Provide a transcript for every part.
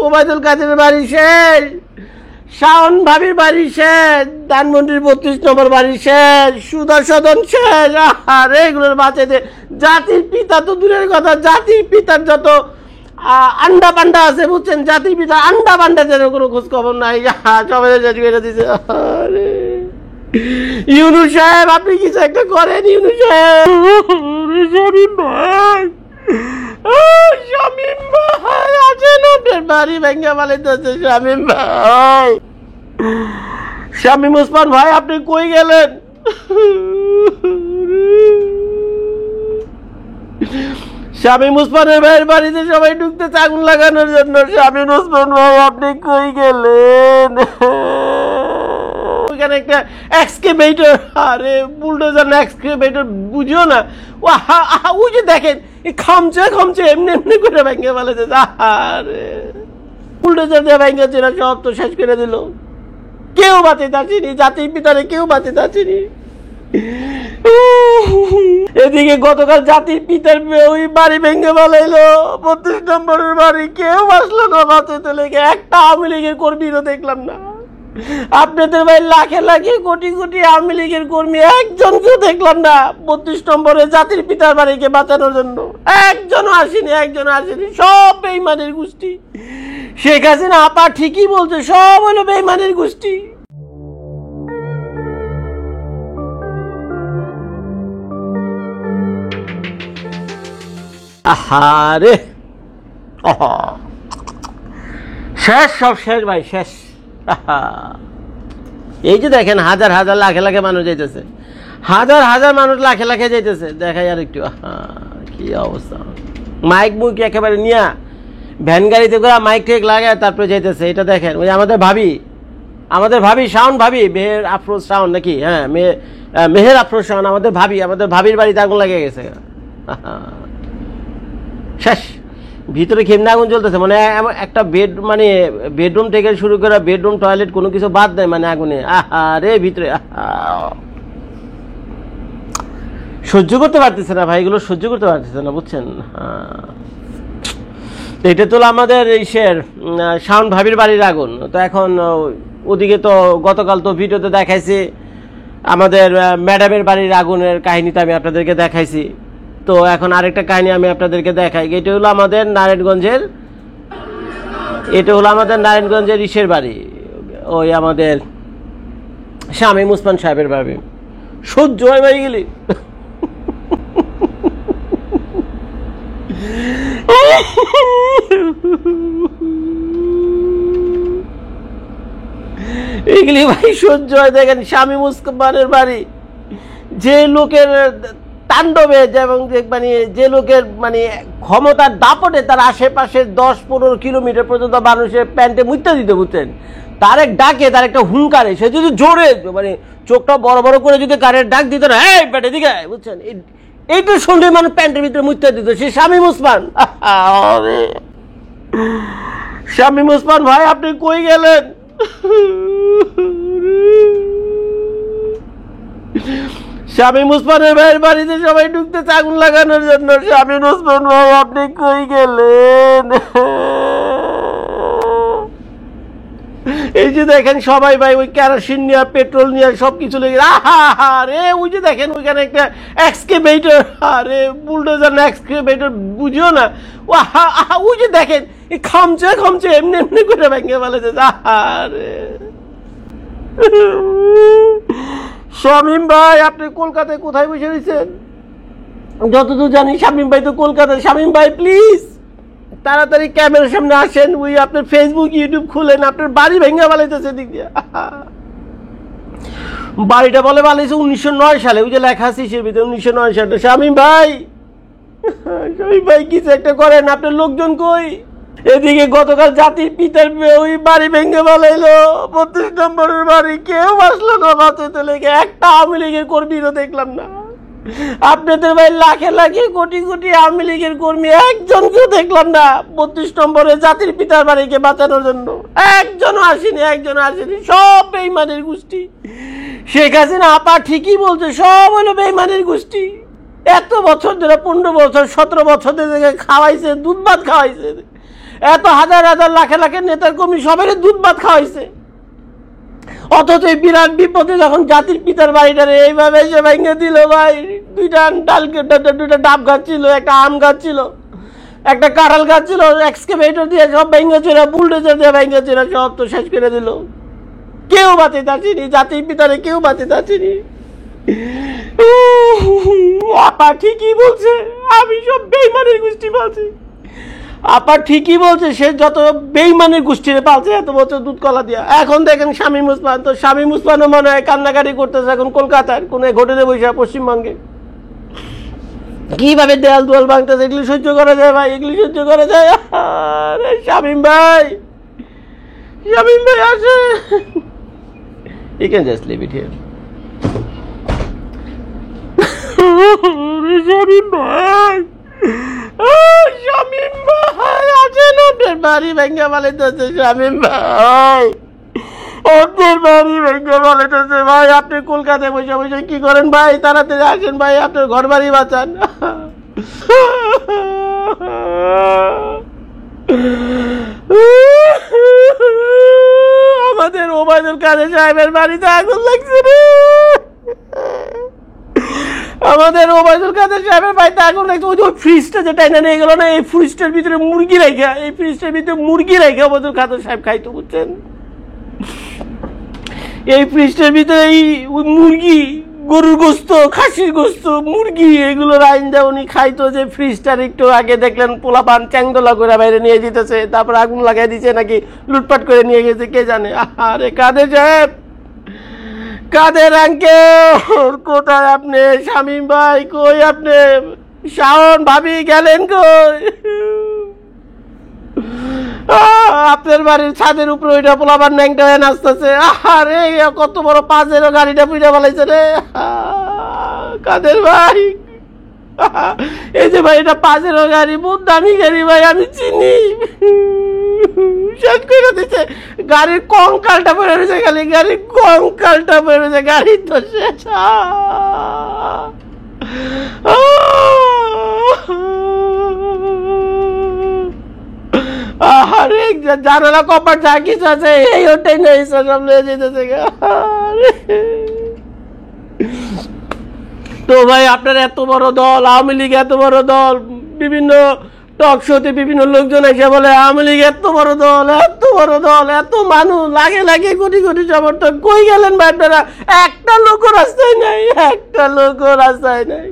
ওবায়দুল কাদেরের বাড়ি শেষ, শাওন ভাবির বাড়ি শেষ, ধানমন্ডির 32 নম্বর বাড়ি শেষ, সুদর্শন শেষ। আরে এগুলোর বাঁচাইতে জাতির পিতা তো দূরের কথা, জাতির পিতার যত আন্ডা পান্ডা আছে বুঝছেন, জাতির পিতা আন্ডা পান্ডা যেন কোনো খোঁজ খবর নাই, সবাই শেষ করে দিছে। আরে ইউনূস সাহেব আপনি কিছু একটা করেন, ইউনূস সাহেব। শামীম ভাই, শামীম ভাই আছেন আপনার বাড়ি ভেঙ্গে পালাইতেছে। শামীম ভাই, শামীম ওসমান ভাই আপনি কই গেলেন? শামীম ওসমানের ভাইয়ের বাড়িতে সবাই ঢুকতেছে আগুন লাগানোর জন্য। শামীম ওসমান ভাই আপনি কই গেলেন? ওইখানে একটা এক্সকেভেটর, আরে বুলডোজার না এক্সকেভেটর বুঝিও না, ওই যে দেখেন খামচে খামচে এমনি এমনি করে ভেঙে ফেলেছে। আরে বুলডোজার দিয়ে ভেঙেছে না, সব তো শেষ করে দিল। কেউ বাঁচাতে আসেনি, জাতির পিতারে কেউ বাঁচাতে আসেনি। এদিকে গতকাল জাতির পিতার ওই বাড়ি ভেঙে ফেলাইলো, 32 নম্বরের বাড়ি, কেউ বাঁচলো না বাঁচাতে লেগে। একটা আওয়ামী লীগের কর্মীরও দেখলাম না। আপনাদের ভাই লাখে লাখে কোটি কোটি আওয়ামী লীগের কর্মী, একজনকেও দেখলাম না 32 নম্বরে জাতির পিতার বাড়িকে বাঁচানোর জন্য। একজনও আসেনি, একজনও আসেনি, সব বেঈমানের গোষ্ঠী। শেখ হাসিনা আপা ঠিকই বলছে, সব হলো বেঈমানের গোষ্ঠী। আহারে শেষ, সব শেষ ভাই, শেষ। এই যে দেখেন হাজার হাজার লাখে লাখে মানুষ যাইতেছে, হাজার হাজার মানুষ লাখে লাখে যাইতেছে। দেখাই আর একটু, কি অবস্থা। মাইক মুইক একেবারে নিয়া ভ্যান গাড়িতে করে মাইক ঠেক লাগায় তারপরে যাইতেছে। এটা দেখেন ওই আমাদের ভাবি শাওন ভাবি, মেহের আফরোজ শাওন নাকি, হ্যাঁ মেহের আফরোজ শাওন, আমাদের ভাবির বাড়িতে আগুন লাগিয়ে গেছে। শেষ, ভিতরে কেমনে আগুন চলতেছে, মানে একটা বেডরুম থেকে শুরু করে বেডরুম টয়লেট কোনো কিছু বাদ দেয় মানে আগুনে। আরে ভিতরে সহ্য করতে পারতেছে না ভাই, এগুলো সহ্য করতে পারতেছে না বুঝছেন। এটা তো আমাদের শাওন ভাবির বাড়ির আগুন। তো এখন ওদিকে তো গতকাল তো ভিডিওতে দেখাইছি আমাদের ম্যাডামের বাড়ির আগুনের কাহিনীটা আমি আপনাদেরকে দেখাইছি। তো এখন আরেকটা কাহিনী আমি আপনাদেরকে দেখাই। এটা হলো আমাদের নারায়ণগঞ্জের ইসের বাড়ি, ওই আমাদের শামীম ওসমান সাহেবের বাড়ি। সহ্য হয় ভাই গেলি, এগুলি ভাই সহ্য হয়। দেখেন শামীম ওসমানের বাড়ি, যে লোকের তাণ্ডবে এবং যে লোকের ক্ষমতার দাপটে তার আশেপাশে 10-15 কিলোমিটার পর্যন্ত মানুষের প্যান্টে মুইতে দিতে বুঝছেন, তার এক ডাকে, তার একটা হুঙ্কারে, সে যদি জোরে চোখটা বড় বড় করে যদি কারের ডাক দিত না, এই প্যান্টে দিকে বুঝছেন, এইটা শুনলে মানুষ প্যান্টের ভিতরে মুইতে দিত। সে শামীম ওসমান। শামীম ওসমান ভাই আপনি কই গেলেন? শামীম ওসমানের ভাইয়ের বাড়িতে সবাই ঢুকতেছে আগুন লাগানোর জন্য। শামীম ওসমান ভাই আপনি কই গেলেন? এই যে দেখেন সবাই ভাই ওই কেরোসিন নিয়ে, পেট্রোল নিয়ে সবকিছু লেগে। আরে ওই যে দেখেন ওইখানে একটা এক্সকেভেটর, আরে বুলডোজার না এক্সকেভেটর বুঝিও না, ওই যে দেখেন খামচে খামচে এমনি এমনি করে ভেঙে ফেলেছে। আরে শামীম ভাই আপনি কলকাতায় কোথায় বসে রয়েছেন? যতদূর জানি শামীম ভাই তো কলকাতায়। শামীম ভাই প্লিজ তাড়াতাড়ি ক্যামেরার সামনে আসেন, ওই আপনার ফেসবুক ইউটিউব খুলেন, আপনার বাড়ি ভেঙে ফেলাইতেছে দিক দিয়ে। বাড়িটা বলে বানাইছে 1909 সালে, ওই যে লেখা আছে সে ভিতরে 1909 সালে। শামীম ভাই কিছু একটা করেন, আপনার লোকজন কই? এদিকে গতকাল জাতির পিতার ওই বাড়ি ভেঙে ফেলাইলো, 32 নম্বরের বাড়ি, কেউ বাঁচলো না বাঁচাতে লেগে। একটা আওয়ামী লীগের কর্মীরও দেখলাম না। আপনাদের ভাই লাখে লাখে কোটি কোটি আওয়ামী লীগের কর্মী, একজনকেও দেখলাম না 32 নম্বরে জাতির পিতার বাড়িকে বাঁচানোর জন্য। একজনও আসেনি, সব বেঈমানের গোষ্ঠী। শেখ হাসিনা আপা ঠিকই বলছে, সব হলো বেঈমানের গোষ্ঠী। এত বছর ধরে 15 বছর 17 বছর ধরে খাওয়াইছে, দুধ ভাত খাওয়াইছে, এত হাজার হাজার লাখে লাখে নেতার কর্মী সবাই দুধ ভাত খাওয়াইছে, অথচ এই বিরাট বিপদে যখন জাতির পিতার বাড়িটারে এইভাবে এসে ভেঙে দিল ভাই। দুইটা ডাব গাছ ছিল, একটা আম গাছ ছিল, একটা কাঁঠাল গাছ ছিল, এক্সকেভেটর দিয়ে সব ভেঙে ছিল, বুলডোজার দিয়ে ভেঙে ছিল, সব তো শেষ করে দিল। কেউ বাঁচিয়ে আসেনি, জাতির পিতারে কেউ বাঁচিয়ে আসেনি। আপা ঠিকই বলছে, আমি সব বেইমানের গোষ্ঠী পালছি। আপা ঠিকই বলছে, সে যত বেইমানের গোষ্ঠীরে পালছে এত বছর দুধ কলা দিয়া। এখন দেখেন শামীম ওসমান, তো শামীম ওসমানও মনে হয় কান্নাকাটি করতেছে এখন কলকাতার কোন হোটেলে বসে পশ্চিমবঙ্গে। কিভাবে দেয়াল দুয়াল ভাঙতেছে, এগুলি সহ্য করা যায় ভাই? এগুলি সহ্য করা যায়? আরে শামীম ভাই, শামীম ভাই আসে। You can just leave it here. Shamim ভাই, শামীম ভাই আছেন? আপনার বাড়ি ভেঙে বানাইতেছে শামীম ভাই, আপনার বাড়ি ভেঙে বানাইতেছে ভাই। আপনি কলকাতায় বসে বসে কি করেন ভাই? তাড়াতাড়ি আসেন ভাই, আপনার ঘর বাড়ি বাঁচান। আমাদের ওবায়দুল কাদের সাহেবের বাড়িতে আগুন লাগছে রে, আমাদের ওবায়দুল কাদের সাহেবের বাড়িতে আগুন লাগছে। ওই ফ্রিজটা যেটা এনে নিয়ে গেল না, এই ফ্রিজটার ভিতরে মুরগি রেখা, এই ফ্রিজটার ভিতরে মুরগি রেখা ওবায়দুল কাদের সাহেব খাইতো, বুঝছেন? এই ফ্রিজটার ভিতরে এই মুরগি, গরুর গোস্ত, খাসির গোস্ত, মুরগি, এগুলো রাইন দেয় উনি খাইতো। যে ফ্রিজটার একটু আগে দেখলেন পোলাপান চ্যাংদোলা করে বাইরে নিয়ে যেতেছে, তারপর আগুন লাগাই দিচ্ছে, নাকি লুটপাট করে নিয়ে গেছে কে জানে। আরে কাদের সাহেব, কাদের আঙ্কেল কোথায় আপনি? শামীম ভাই কই আপনি? শাওন ভাবি গেলেন কই? আপনার বাড়ির ছাদের উপরে ওইটা পোলাবার ন্যাংটা হয়ে নাচতেছে। আরে কত বড় পাঁচেরও গাড়িটা পুইটা ফেলাইছে রে কাদের ভাই। এই যে ভাই, এটা পাঁচেরও গাড়ি, বহুত দামি গাড়ি ভাই, আমি চিনি। শেষ করে দিচ্ছে, গাড়ির কঙ্কালটা পড়ে রয়েছে, খালি গাড়ির কঙ্কালটা পড়ে রয়েছে, গাড়ি তো শেষ। আরে জানালা কপার যা কিছু আছে এই ওটাই নেই, সব নিয়ে যেতেছে। তো ভাই আপনার এত বড় দল, আওয়ামী লীগ এত বড় দল, বিভিন্ন টক শোতে বিভিন্ন লোকজন এসে বলে আওয়ামী লীগ এত বড় দল, এত বড় দল, এত মানুষ, লাগে লাগে কোটি কোটি সমর্থক, কই গেলেন ভাই আপনারা? একটা লোকও রাস্তায় নাই, একটা লোকও রাস্তায় নাই।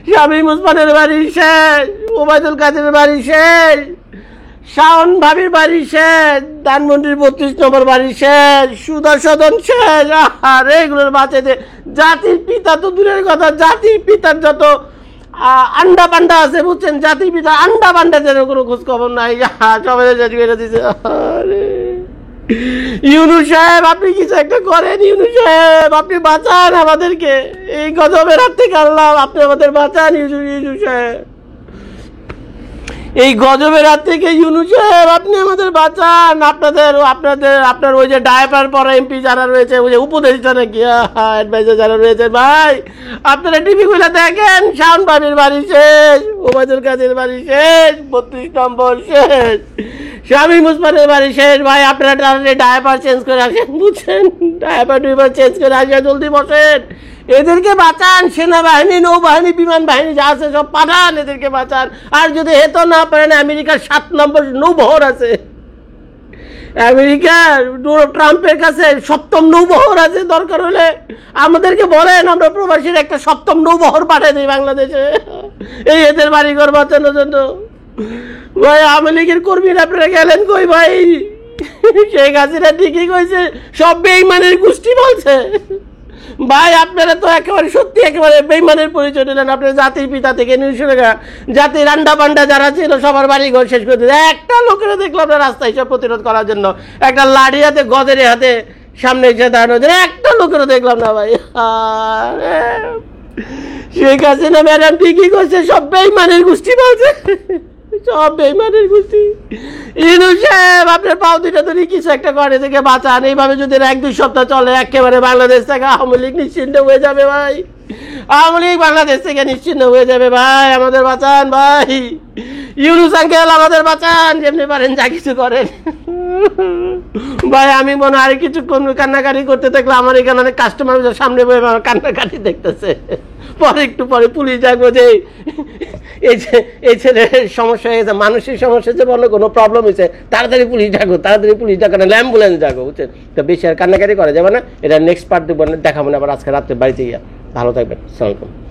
শামীম ওসমানের বাড়ি শেষ, ওবায়দুল কাদেরের বাড়ি শেষ, শাওন ভাবির বাড়ি শেষ, ধানমন্ডির 32 নম্বর বাড়ি শেষ, সুদর্শন শেষ। আর এগুলোর বাঁচাতে জাতির পিতা তো দূরের কথা, জাতির পিতার যত আন্ডা পান্ডা আছে, বুঝছেন, জাতির পিতা আন্ডা পান্ডা যেন কোনো খোঁজ খবর নাই, সবাই বেড়ে দিচ্ছে। ইউনূস সাহেব আপনি কিছু একটা করেন, ইউনূস সাহেব আপনি বাঁচান আমাদেরকে এই গজবের হাত থেকে, আল্লাহ আপনি আমাদের বাঁচান ইউনূস সাহেব, এই গজবের হাত থেকে ইউনূস সাহেব আপনি আমাদের বাঁচান। আপনার ওই যে ডায়াপার পরা এমপি যারা রয়েছে, ওই যে উপদেষ্টা নাকি অ্যাডভাইজার যারা রয়েছে, ভাই আপনারা টিভি খুলে দেখেন, শাওন ভাবির বাড়ি শেষ, ওবায়দুল কাদের বাড়ি শেষ, 32 নম্বর শেষ, শামীম ওসমানের বাড়ি শেষ। ভাই আপনারা ডায়াপার চেঞ্জ করে আসেন, বুঝছেন, ডায়াপার টুইপার চেঞ্জ করে আসেন, জলদি বসেন, এদেরকে বাঁচান। সেনাবাহিনী, নৌবাহিনী, বিমান বাহিনী যা আছে সব পাঠান, এদেরকে বাঁচান। আর যদি হেতো না পারেন, আমেরিকার 7 নম্বর নৌবহর আছে, আমেরিকার ট্রাম্পের কাছে 7ম নৌবহর আছে, দরকার হলে আমাদেরকে বলেন, আমরা প্রবাসীর একটা 7ম নৌবহর পাঠিয়ে দিই বাংলাদেশে, এই এদের বাড়িঘর বাঁচানোর জন্য। ভাই আওয়ামী লীগের কর্মীরা আপনারা গেলেন কই ভাই? শেখ হাসিনা ঠিকই কইছে, সব বেঈমানের গোষ্ঠী বলছে। ভাই আপনারা তো একেবারে সত্যি একেবারে বেঈমানের পরিচয় দিলেন। আপনার জাতির পিতা থেকে নিঃসরেখা জাতির রান্ডা বান্ডা যারা ছিল সবার বাড়ি ঘর শেষ করে দিলেন। একটা লোকেরা দেখলাম আপনার রাস্তায় সব প্রতিরোধ করার জন্য, একটা লাঠি হাতে গদের হাতে সামনে এসে দাঁড়ানোর জন্য একটা লোকেরা দেখলাম না ভাই। শেখ হাসিনা ম্যাডাম ঠিকই করছে, সব বেঈমানের গোষ্ঠী বলছে, সব বেঈমানের গোষ্ঠী। ইউনূস সাহেব আপনার পাও দুইটা ধরে কিছু একটা করে থেকে বাঁচান। এইভাবে যদি 1-2 সপ্তাহ চলে, একেবারে বাংলাদেশ থেকে আওয়ামী লীগ নিশ্চিন্ত হয়ে যাবে ভাই, আওয়ামী লীগ বাংলাদেশ থেকে নিশ্চিন্ত হয়ে যাবে ভাই, আমাদের বাঁচান ভাই। ইউনুস আঙ্কেল আমাদের বাঁচান, যেমনি পারেন যা কিছু করেন। ভাই আমি মনে হয় কিছুক্ষণ কান্নাকাটি করতে থাকলে আমার এখানে অনেক কাস্টমার সামনে বসে আমার কান্নাকাটি দেখতেছে। পরে একটু পরে পুলিশ ডাকবো যে এই ছেলের সমস্যা হয়ে গেছে, মানসিক সমস্যা হচ্ছে, বলো কোনো প্রবলেম হয়েছে, তাড়াতাড়ি পুলিশ ডাকো, তাড়াতাড়ি পুলিশ ডাকো, না অ্যাম্বুলেন্স ডাকো, বুঝছেন? তো বেশি আর কান্নাকাটি করা যাবে না। এটা নেক্সট পার্ট দেখাবো না আবার আজকে রাত্রে বাড়িতে গিয়া। ভালো থাকবেন, আসসালামু আলাইকুম।